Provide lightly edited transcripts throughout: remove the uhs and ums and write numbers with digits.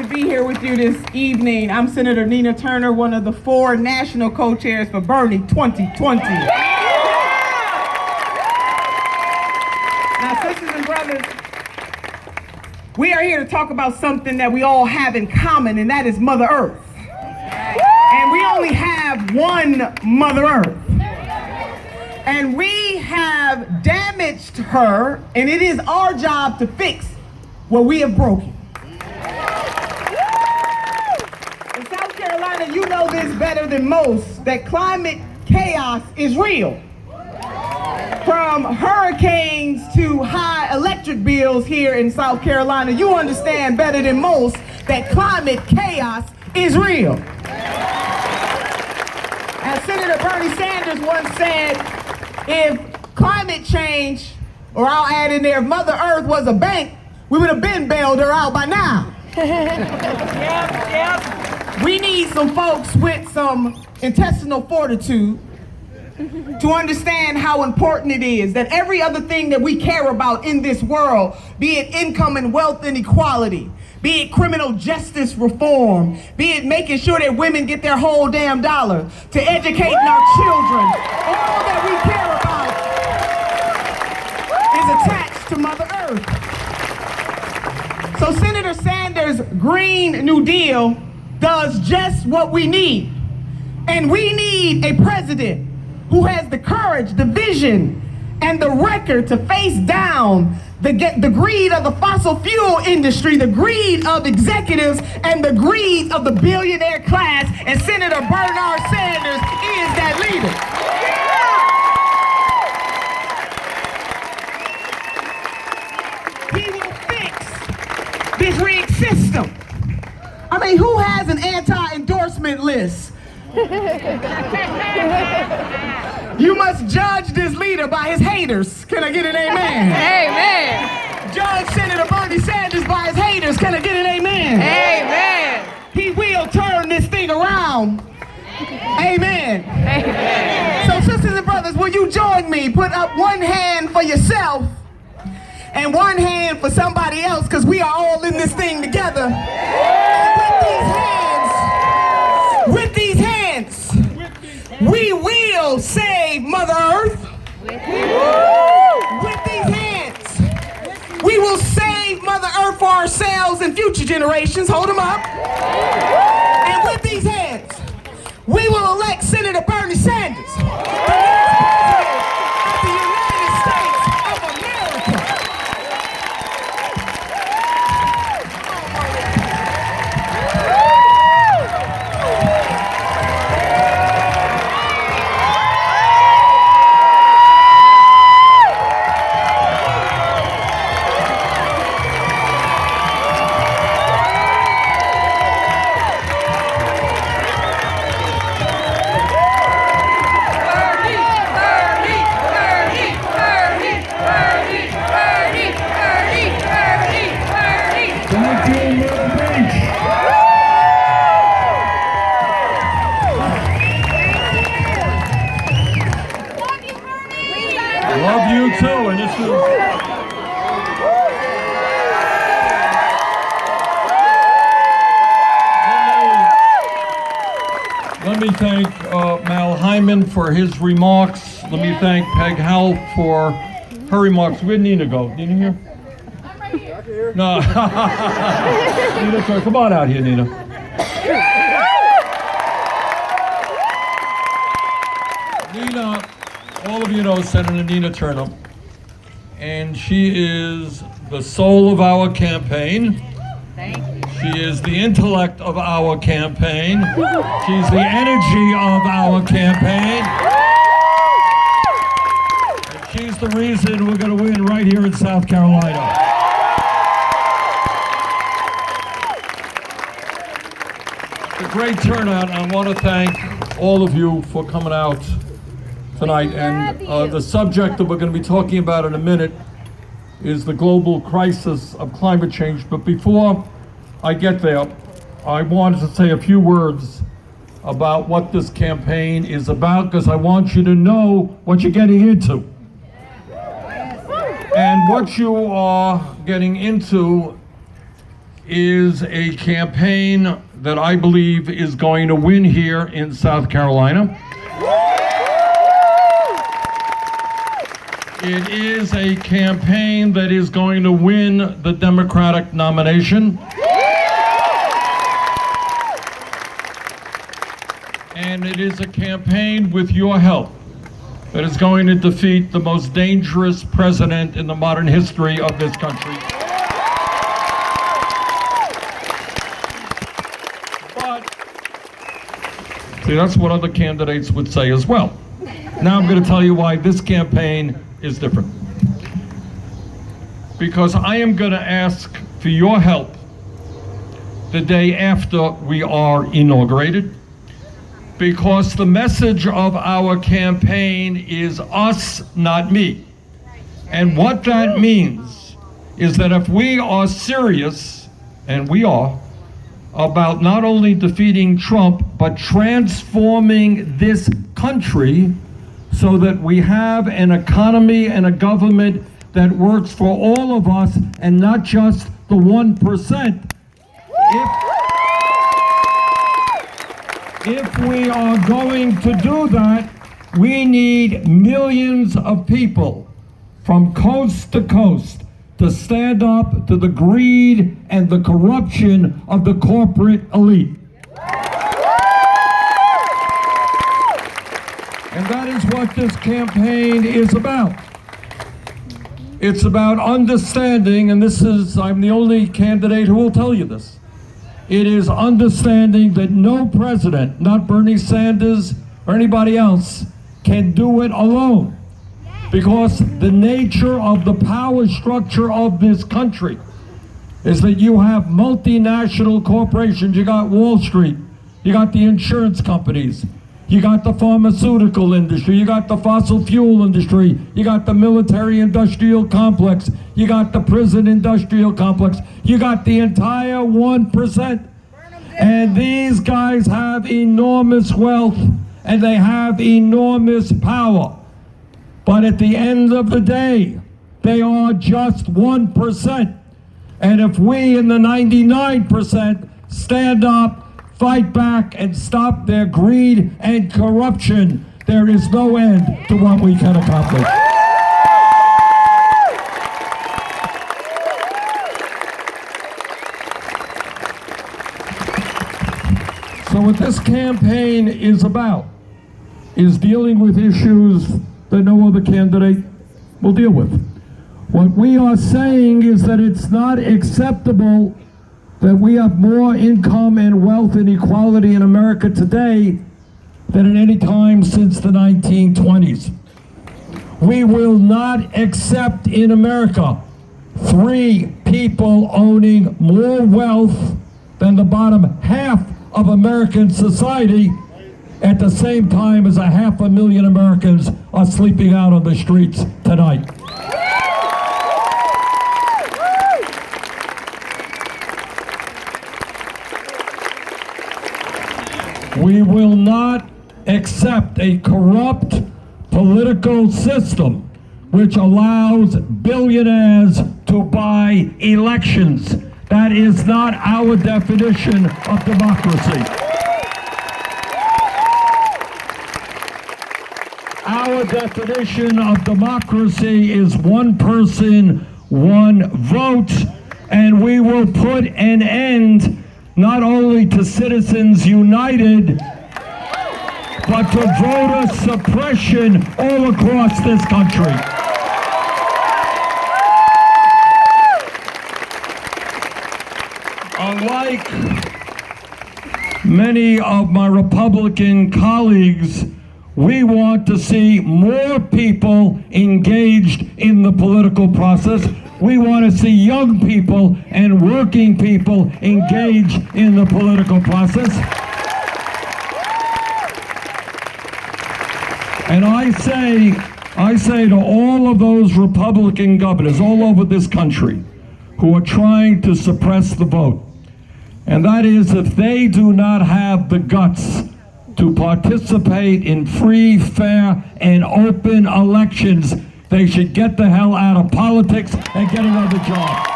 to be here with you this evening. I'm Senator Nina Turner, one of the 4 national co-chairs for Bernie 2020. Now, sisters and brothers, we are here to talk about something that we all have in common, and that is Mother Earth. And we only have one Mother Earth. And we have damaged her, and it is our job to fix what we have broken. In South Carolina, you know this better than most, that climate chaos is real. From hurricanes to high electric bills here in South Carolina, you understand better than most that climate chaos is real. As Senator Bernie Sanders once said, if climate change, or I'll add in there, if Mother Earth was a bank, we would have been bailed her out by now. Yep. We need some folks with some intestinal fortitude to understand how important it is that every other thing that we care about in this world, be it income and wealth inequality, be it criminal justice reform, be it making sure that women get their whole damn dollar, to educating our children, all that we care about is attached to Mother Earth. So Senator Sanders' Green New Deal does just what we need. And we need a president who has the courage, the vision, and the record to face down the greed of the fossil fuel industry, the greed of executives, and the greed of the billionaire class. And Senator Bernard Sanders is that leader. He will fix this rigged system. I mean, who has an anti-endorsement list? You must judge this leader by his haters. Can I get an amen? Amen. Judge Senator Bernie Sanders by his haters. Can I get an amen? Amen. He will turn this thing around. Amen. Amen. So sisters and brothers, will you join me? Put up one hand for yourself and one hand for somebody else, because we are all in this thing together. And with these hands, we will save Mother Earth. With these hands, we will save Mother Earth for ourselves and future generations. Hold them up. And with these hands, we will elect Senator Bernie Sanders, the next president of the United States of America. Love you too, and this is... Let me thank Mal Hyman for his remarks. Let me thank Peg Howell for her remarks. Where'd Nina go? Nina here? I'm right here. No. Nina, sorry. Come on out here, Nina. Nina, all of you know Senator Nina Turner, and she is the soul of our campaign. Thank you. She is the intellect of our campaign. She's the energy of our campaign. And she's the reason we're going to win right here in South Carolina. It's a great turnout. I want to thank all of you for coming out tonight. And the subject that we're going to be talking about in a minute is the global crisis of climate change. But before I get there, I wanted to say a few words about what this campaign is about, because I want you to know what you're getting into. And what you are getting into is a campaign that I believe is going to win here in South Carolina. It is a campaign that is going to win the Democratic nomination. And it is a campaign with your help that is going to defeat the most dangerous president in the modern history of this country. But, see, that's what other candidates would say as well. Now I'm going to tell you why this campaign is different. Because I am going to ask for your help the day after we are inaugurated. Because the message of our campaign is us, not me. And what that means is that if we are serious, and we are, about not only defeating Trump, but transforming this country so that we have an economy and a government that works for all of us and not just the 1%. If we are going to do that, we need millions of people from coast to coast to stand up to the greed and the corruption of the corporate elite. And that is what this campaign is about. It's about understanding, and I'm the only candidate who will tell you this. It is understanding that no president, not Bernie Sanders or anybody else, can do it alone. Because the nature of the power structure of this country is that you have multinational corporations. You got Wall Street, you got the insurance companies, you got the pharmaceutical industry, you got the fossil fuel industry, you got the military industrial complex, you got the prison industrial complex, you got the entire 1%. And these guys have enormous wealth and they have enormous power. But at the end of the day, they are just 1%. And if we in the 99% stand up, fight back, and stop their greed and corruption, there is no end to what we can accomplish. So what this campaign is about is dealing with issues that no other candidate will deal with. What we are saying is that it's not acceptable that we have more income and wealth and equality in America today than at any time since the 1920s. We will not accept in America 3 people owning more wealth than the bottom half of American society at the same time as 500,000 Americans are sleeping out on the streets tonight. We will not accept a corrupt political system which allows billionaires to buy elections. That is not our definition of democracy. Our definition of democracy is 1 person, 1 vote, and we will put an end not only to Citizens United, but to voter suppression all across this country. Unlike many of my Republican colleagues, we want to see more people engaged in the political process. We want to see young people and working people engaged in the political process. And I say to all of those Republican governors all over this country who are trying to suppress the vote, and that is if they do not have the guts to participate in free, fair, and open elections, they should get the hell out of politics and get another job.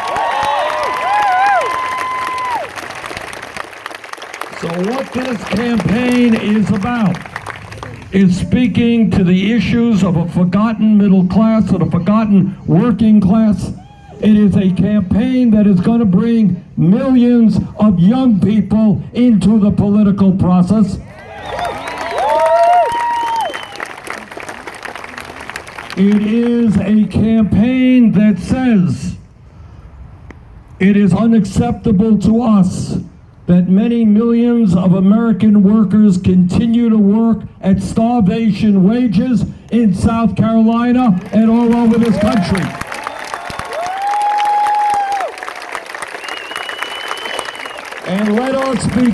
So what this campaign is about is speaking to the issues of a forgotten middle class or the forgotten working class. It is a campaign that is going to bring millions of young people into the political process. It is a campaign that says it is unacceptable to us that many millions of American workers continue to work at starvation wages in South Carolina and all over this country. And let us be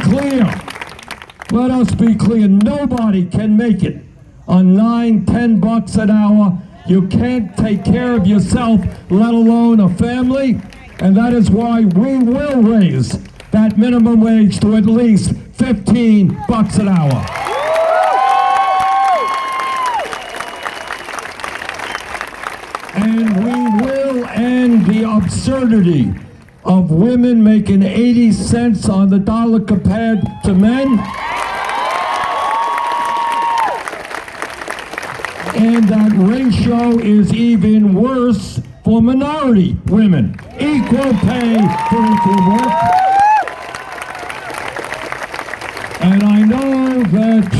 clear, nobody can make it on $9-10 an hour. You can't take care of yourself, let alone a family, and that is why we will raise that minimum wage to at least $15 an hour. And we will end the absurdity of women making 80 cents on the dollar compared to men. And that ratio is even worse for minority women. Equal pay for equal work. And I know that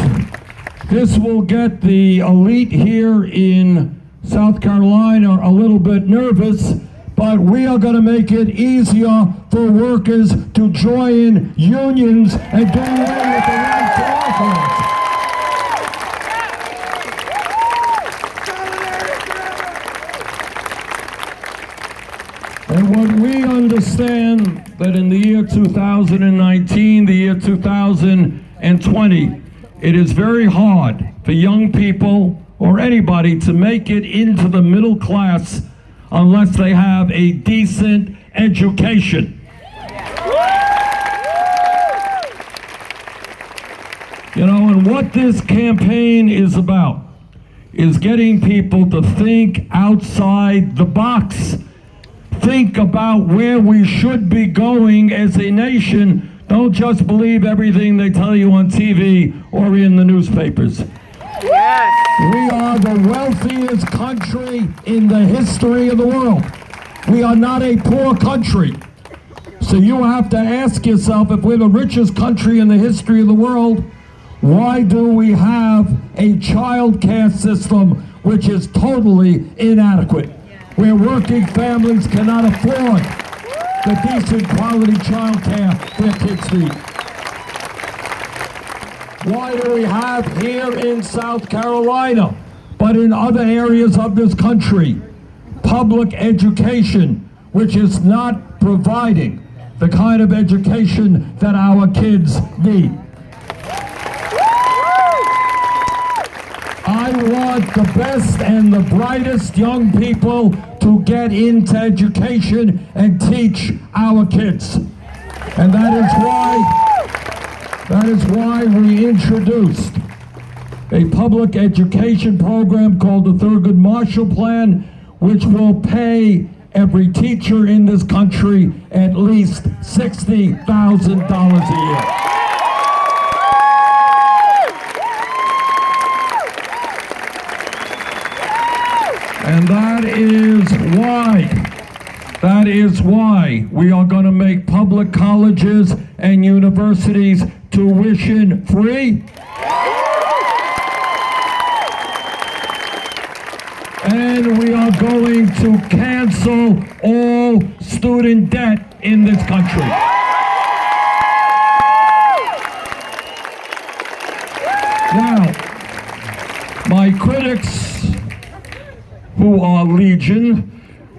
this will get the elite here in South Carolina a little bit nervous, but we are going to make it easier for workers to join unions and do away with the right to organize. And what we understand that in the year 2019, the year 2020, it is very hard for young people or anybody to make it into the middle class unless they have a decent education. You know, and what this campaign is about is getting people to think outside the box. Think about where we should be going as a nation. Don't just believe everything they tell you on TV or in the newspapers. Yes. We are the wealthiest country in the history of the world. We are not a poor country. So you have to ask yourself, if we're the richest country in the history of the world, why do we have a child care system which is totally inadequate? Where working families cannot afford the decent quality child care their kids need. Why do we have here in South Carolina, but in other areas of this country, public education, which is not providing the kind of education that our kids need? I want the best and the brightest young people to get into education and teach our kids. And that is why we introduced a public education program called the Thurgood Marshall Plan, which will pay every teacher in this country at least $60,000 a year. And that is why we are going to make public colleges and universities tuition free. And we are going to cancel all student debt in this country. Now, my critics, who are legion,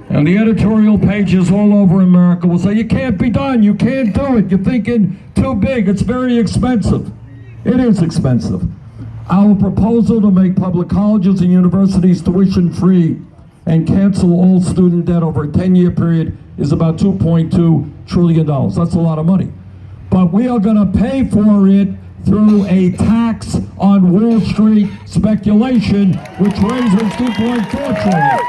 and the editorial pages all over America will say, you can't be done, you can't do it, you're thinking too big, it's very expensive. It is expensive. Our proposal to make public colleges and universities tuition free and cancel all student debt over a 10-year period is about $2.2 trillion. That's a lot of money. But we are going to pay for it through a tax on Wall Street speculation, which raises $2.4 trillion.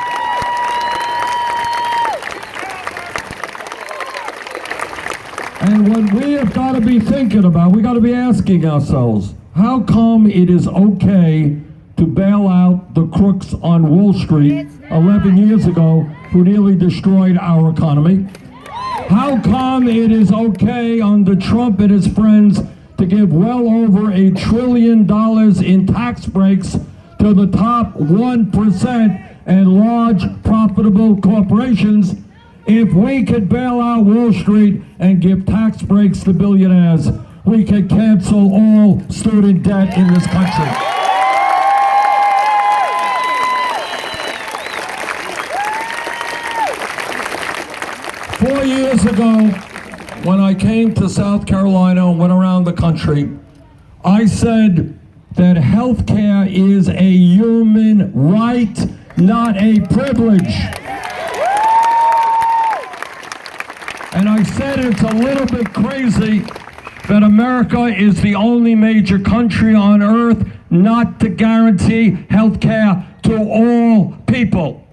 And what we have got to be thinking about, we got to be asking ourselves, how come it is okay to bail out the crooks on Wall Street 11 years ago who nearly destroyed our economy? How come it is okay under Trump and his friends to give well over $1 trillion in tax breaks to the top 1% and large profitable corporations, if we could bail out Wall Street and give tax breaks to billionaires, we could cancel all student debt in this country. Four years ago, when I came to South Carolina and went around the country, I said that health care is a human right, not a privilege. And I said it's a little bit crazy that America is the only major country on earth not to guarantee health care to all people.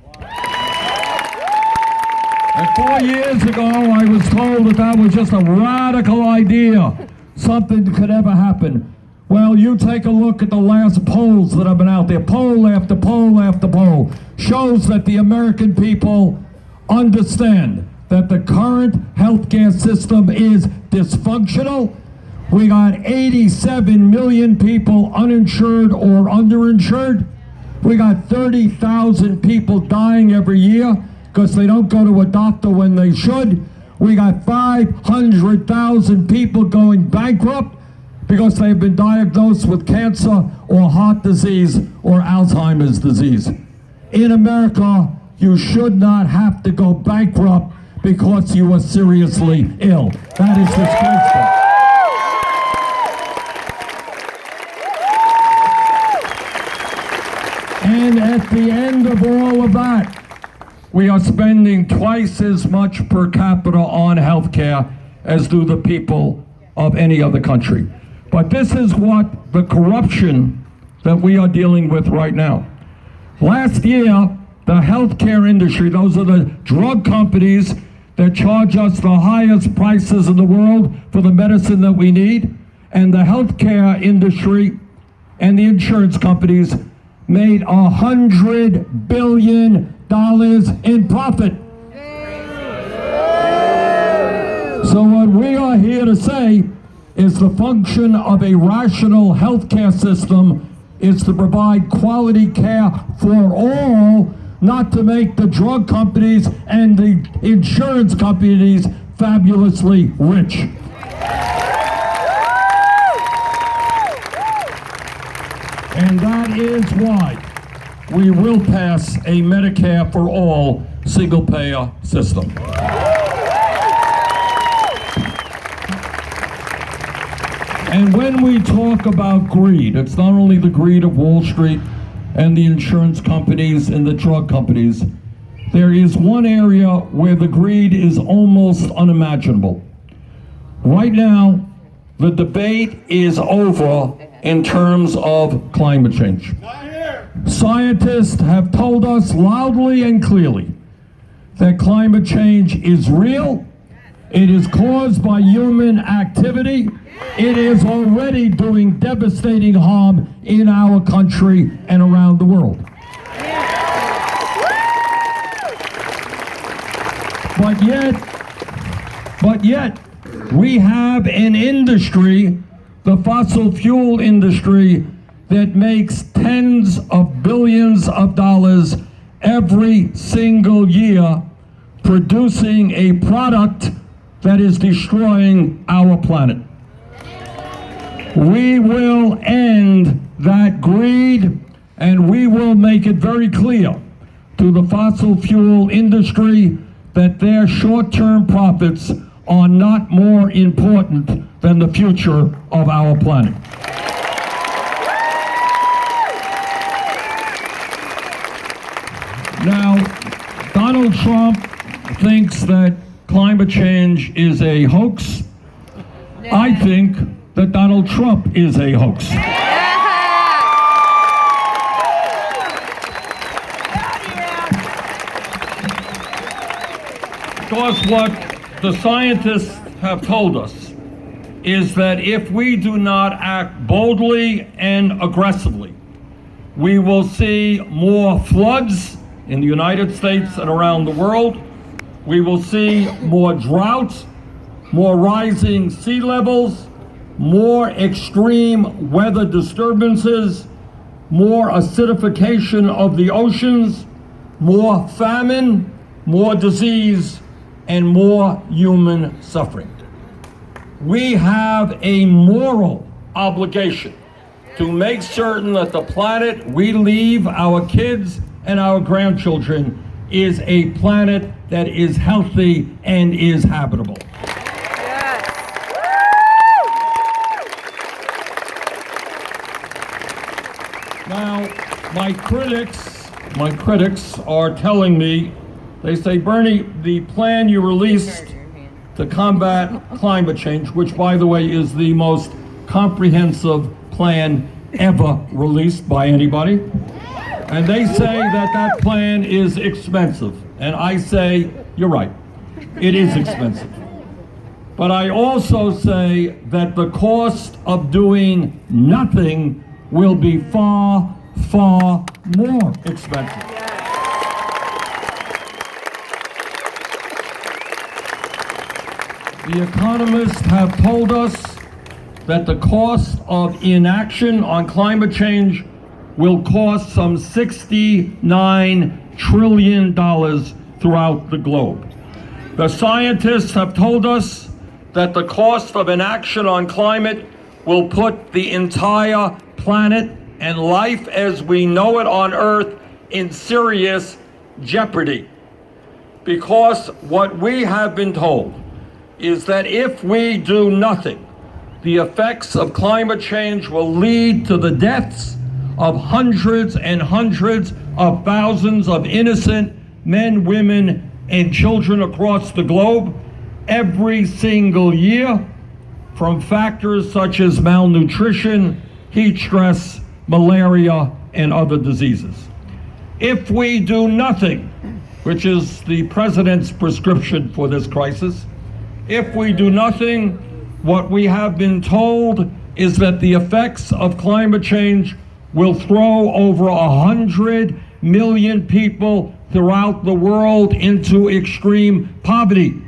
And 4 years ago, I was told that that was just a radical idea. Something could ever happen. Well, you take a look at the last polls that have been out there. Poll after poll after poll shows that the American people understand that the current healthcare system is dysfunctional. We got 87 million people uninsured or underinsured. We got 30,000 people dying every year because they don't go to a doctor when they should. We got 500,000 people going bankrupt because they've been diagnosed with cancer or heart disease or Alzheimer's disease. In America, you should not have to go bankrupt because you are seriously ill. That is disgraceful. And at the end of all of that, we are spending twice as much per capita on health care as do the people of any other country. But this is what the corruption that we are dealing with right now. Last year, the healthcare industry, those are the drug companies that charge us the highest prices in the world for the medicine that we need, and the healthcare industry and the insurance companies made $100 billion in profit. So what we are here to say is the function of a rational healthcare system is to provide quality care for all, not to make the drug companies and the insurance companies fabulously rich. And that is why we will pass a Medicare for all single-payer system. And when we talk about greed, it's not only the greed of Wall Street and the insurance companies and the drug companies. There is one area where the greed is almost unimaginable. Right now, the debate is over in terms of climate change. Scientists have told us loudly and clearly that climate change is real. It is caused by human activity. It is already doing devastating harm in our country and around the world. But yet, we have an industry, the fossil fuel industry, that makes tens of billions of dollars every single year producing a product that is destroying our planet. We will end that greed, and we will make it very clear to the fossil fuel industry that their short-term profits are not more important than the future of our planet. Now, Donald Trump thinks that climate change is a hoax. I think that Donald Trump is a hoax. Because what the scientists have told us is that if we do not act boldly and aggressively, we will see more floods in the United States and around the world. We will see more droughts, more rising sea levels, more extreme weather disturbances, more acidification of the oceans, more famine, more disease, and more human suffering. We have a moral obligation to make certain that the planet we leave our kids and our grandchildren is a planet that is healthy and is habitable. Now, my critics are telling me, they say, Bernie, the plan you released to combat climate change, which, by the way, is the most comprehensive plan ever released by anybody, and they say that that plan is expensive. And I say, you're right, it is expensive. But I also say that the cost of doing nothing will be far, far more expensive. The economists have told us that the cost of inaction on climate change will cost some $69 trillion throughout the globe. The scientists have told us that the cost of inaction on climate will put the entire planet and life as we know it on Earth in serious jeopardy. Because what we have been told is that if we do nothing, the effects of climate change will lead to the deaths of hundreds and hundreds of thousands of innocent men, women, and children across the globe every single year from factors such as malnutrition, heat stress, malaria, and other diseases. If we do nothing, which is the president's prescription for this crisis, if we do nothing, what we have been told is that the effects of climate change will throw over 100 million people throughout the world into extreme poverty.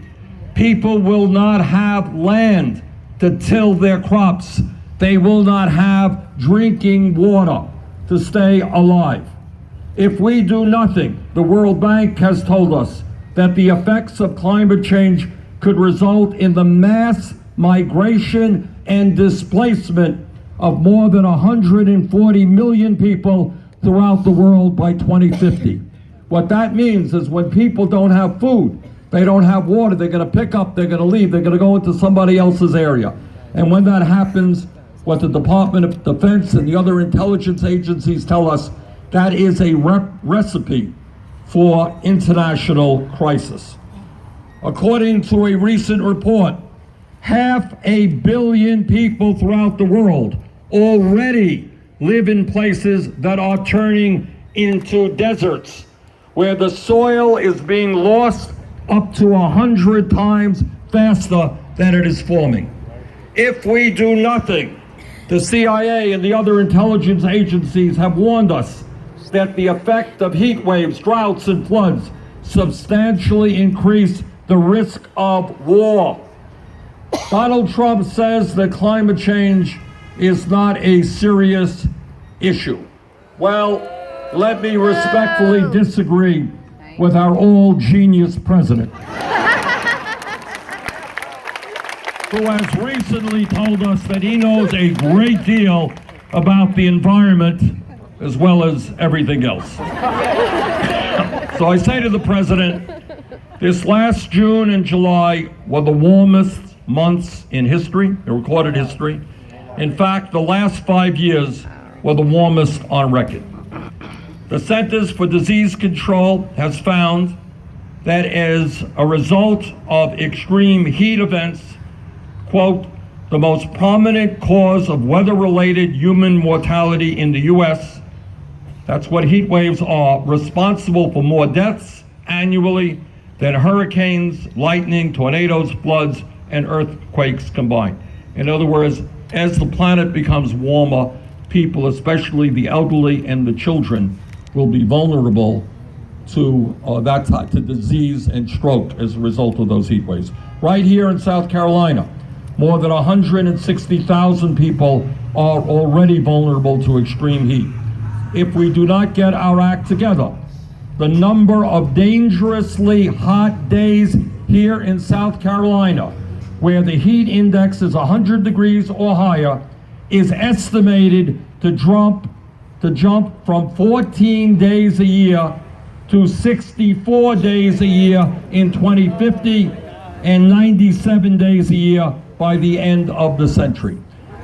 People will not have land to till their crops. They will not have drinking water to stay alive. If we do nothing, the World Bank has told us that the effects of climate change could result in the mass migration and displacement of more than 140 million people throughout the world by 2050. What that means is when people don't have food, they don't have water, they're going to pick up, they're going to leave, they're going to go into somebody else's area. And when that happens, what the Department of Defense and the other intelligence agencies tell us, that is a recipe for international crisis. According to a recent report, 500 million people throughout the world already live in places that are turning into deserts, where the soil is being lost up to 100 times faster than it is forming. If we do nothing, the CIA and the other intelligence agencies have warned us that the effect of heat waves, droughts, and floods substantially increase the risk of war. Donald Trump says that climate change is not a serious issue. Well, let me respectfully disagree with our all-genius president, who has recently told us that he knows a great deal about the environment as well as everything else. So I say to the president, this last June and July were the warmest months in history, in recorded history. In fact, the last 5 years were the warmest on record. The Centers for Disease Control has found that as a result of extreme heat events, quote, the most prominent cause of weather-related human mortality in the U.S., that's what heat waves are, responsible for more deaths annually than hurricanes, lightning, tornadoes, floods, and earthquakes combined. In other words, as the planet becomes warmer, people, especially the elderly and the children, will be vulnerable to to disease and stroke as a result of those heat waves. Right here in South Carolina, more than 160,000 people are already vulnerable to extreme heat. If we do not get our act together, the number of dangerously hot days here in South Carolina, where the heat index is 100 degrees or higher, is estimated to jump from 14 days a year to 64 days a year in 2050 and 97 days a year by the end of the century.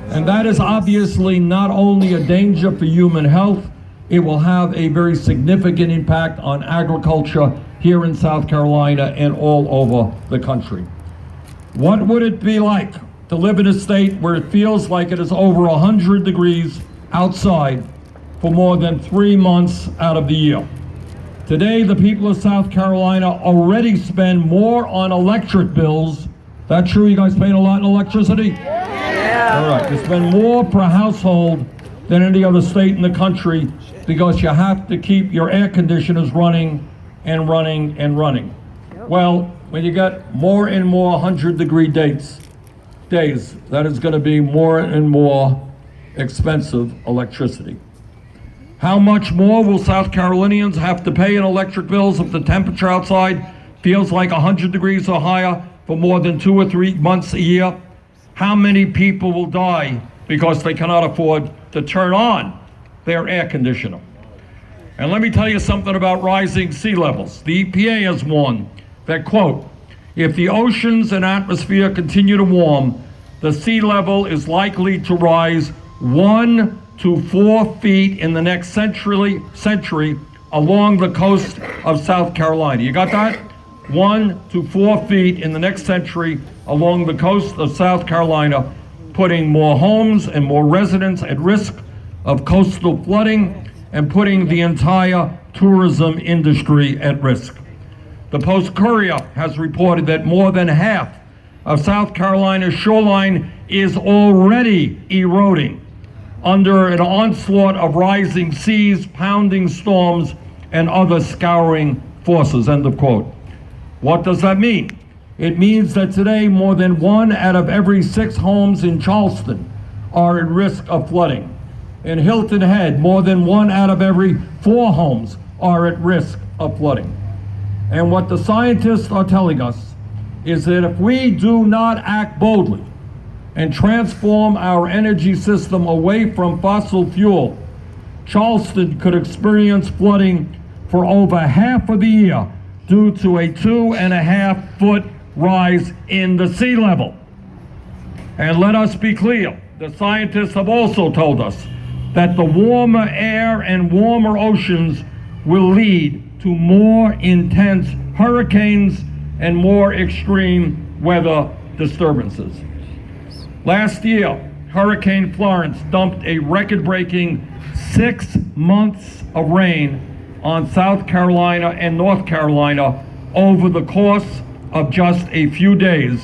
And that is obviously not only a danger for human health, it will have a very significant impact on agriculture here in South Carolina and all over the country. What would it be like to live in a state where it feels like it is over 100 degrees outside for more than 3 months out of the year? Today, the people of South Carolina already spend more on electric bills. That true? You guys paying a lot in electricity? Yeah. All right, you spend more per household than any other state in the country because you have to keep your air conditioners running and running and running. Well, when you get more and more 100-degree days, that is going to be more and more expensive electricity. How much more will South Carolinians have to pay in electric bills if the temperature outside feels like 100 degrees or higher for more than 2 or 3 months a year? How many people will die because they cannot afford to turn on their air conditioner? And let me tell you something about rising sea levels. The EPA has warned that, quote, if the oceans and atmosphere continue to warm, the sea level is likely to rise 1 to 4 feet in the next century along the coast of South Carolina. You got that? 1 to 4 feet in the next century along the coast of South Carolina, putting more homes and more residents at risk of coastal flooding and putting the entire tourism industry at risk. The Post-Courier has reported that more than half of South Carolina's shoreline is already eroding under an onslaught of rising seas, pounding storms, and other scouring forces, end of quote. What does that mean? It means that today more than 1 out of every 6 homes in Charleston are at risk of flooding. In Hilton Head, more than 1 out of every 4 homes are at risk of flooding. And what the scientists are telling us is that if we do not act boldly and transform our energy system away from fossil fuel, Charleston could experience flooding for over half of the year due to a 2.5-foot rise in the sea level. And let us be clear, the scientists have also told us that the warmer air and warmer oceans will lead to more intense hurricanes and more extreme weather disturbances. Last year, Hurricane Florence dumped a record-breaking 6 months of rain on South Carolina and North Carolina over the course of just a few days,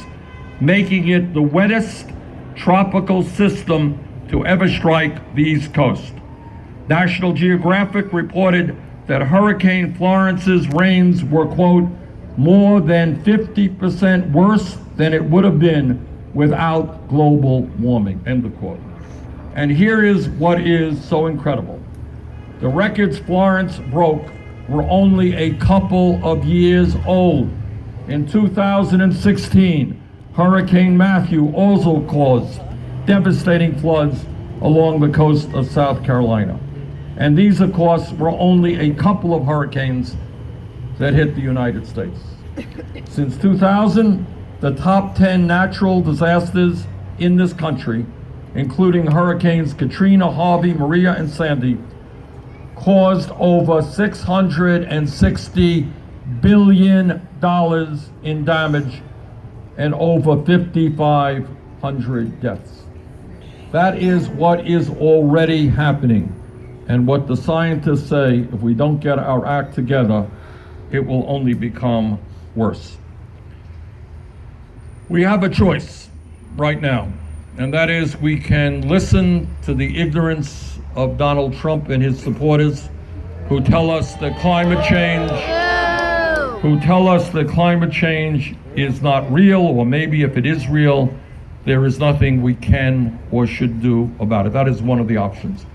making it the wettest tropical system to ever strike the East Coast. National Geographic reported that Hurricane Florence's rains were, quote, more than 50% worse than it would have been without global warming, end of quote. And here is what is so incredible. The records Florence broke were only a couple of years old. In 2016, Hurricane Matthew also caused devastating floods along the coast of South Carolina. And these, of course, were only a couple of hurricanes that hit the United States. Since 2000, the top 10 natural disasters in this country, including Hurricanes Katrina, Harvey, Maria, and Sandy, caused over $660 billion in damage and over 5,500 deaths. That is what is already happening. And what the scientists say, if we don't get our act together, it will only become worse. We have a choice right now, and that is we can listen to the ignorance of Donald Trump and his supporters who tell us that climate change is not real, or maybe if it is real, there is nothing we can or should do about it. That is one of the options.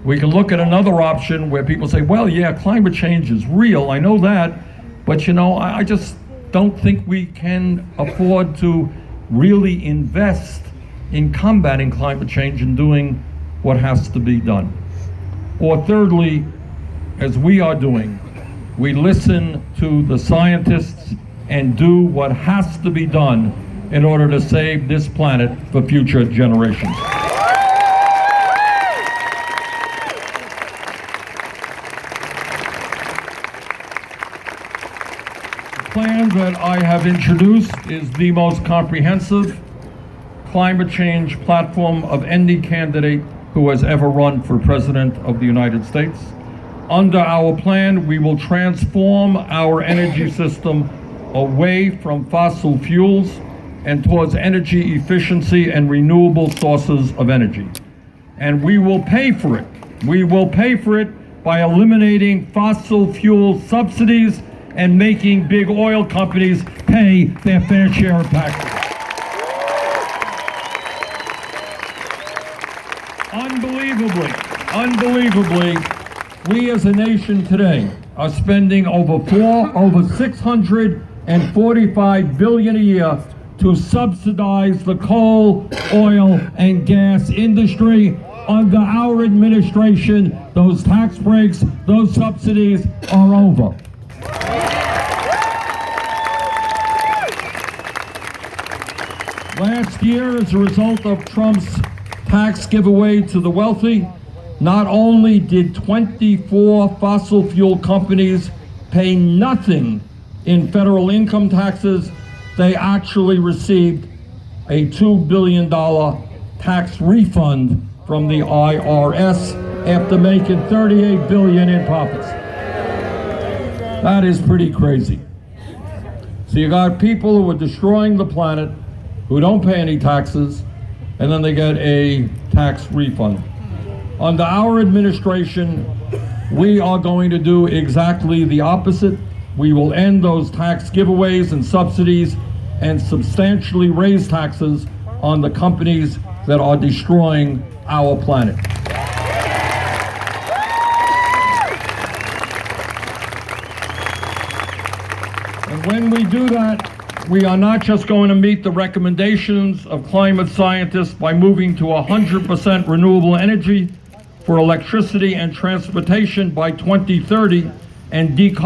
We can look at another option where people say, well, yeah, climate change is real, I know that, but I just don't think we can afford to really invest in combating climate change and doing what has to be done. Or thirdly, as we are doing, we listen to the scientists and do what has to be done in order to save this planet for future generations. The plan that I have introduced is the most comprehensive climate change platform of any candidate who has ever run for President of the United States. Under our plan, we will transform our energy system away from fossil fuels and towards energy efficiency and renewable sources of energy. And we will pay for it. We will pay for it by eliminating fossil fuel subsidies and making big oil companies pay their fair share of taxes. Unbelievably, we as a nation today are spending over $645 billion a year to subsidize the coal, oil, and gas industry. Under our administration, those tax breaks, those subsidies are over. Last year, as a result of Trump's tax giveaway to the wealthy, not only did 24 fossil fuel companies pay nothing in federal income taxes, they actually received a $2 billion tax refund from the IRS after making $38 billion in profits. That is pretty crazy. So you got people who are destroying the planet, who don't pay any taxes, and then they get a tax refund. Under our administration, we are going to do exactly the opposite. We will end those tax giveaways and subsidies and substantially raise taxes on the companies that are destroying our planet. And when we do that, we are not just going to meet the recommendations of climate scientists by moving to 100% renewable energy for electricity and transportation by 2030 and decarbonizing